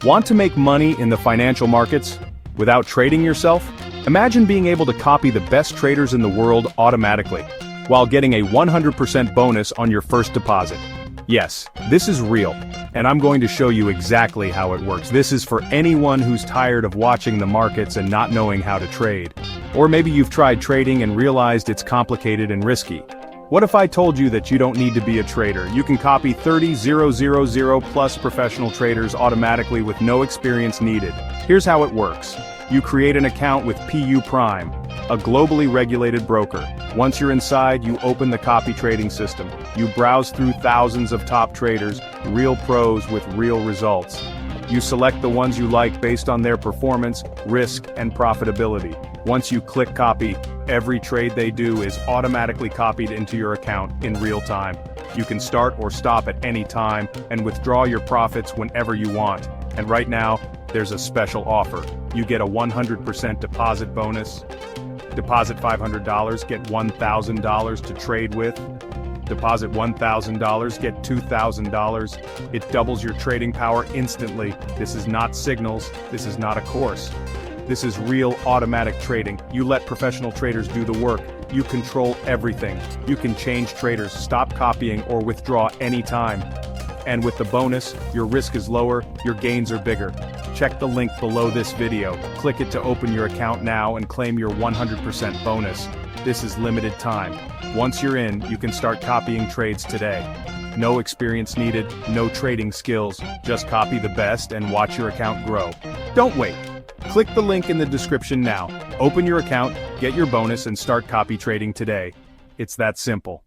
Want to make money in the financial markets without trading yourself? Imagine being able to copy the best traders in the world automatically, while getting a 100% bonus on your first deposit. Yes, this is real, and I'm going to show you exactly how it works. This is for anyone who's tired of watching the markets and not knowing how to trade. Or maybe you've tried trading and realized it's complicated and risky. What if I told you that you don't need to be a trader? You can copy 30,000 plus professional traders automatically with no experience needed. Here's how it works. You create an account with PU Prime, a globally regulated broker. Once you're inside, you open the copy trading system. You browse through thousands of top traders, real pros with real results. You select the ones you like based on their performance, risk, and profitability. Once you click copy, every trade they do is automatically copied into your account in real time. You can start or stop at any time and withdraw your profits whenever you want. And right now, there's a special offer. You get a 100% deposit bonus. Deposit $500, get $1,000 to trade with. Deposit $1,000, get $2,000. It doubles your trading power instantly. This is not signals, this is not a course. This is real automatic trading. You let professional traders do the work. You control everything. You can change traders, stop copying, or withdraw anytime. And with the bonus, your risk is lower, your gains are bigger. Check the link below this video. Click it to open your account now and claim your 100% bonus. This is limited time. Once you're in, you can start copying trades today. No experience needed, no trading skills, just copy the best and watch your account grow. Don't wait. Click the link in the description now. Open your account, get your bonus, and start copy trading today. It's that simple.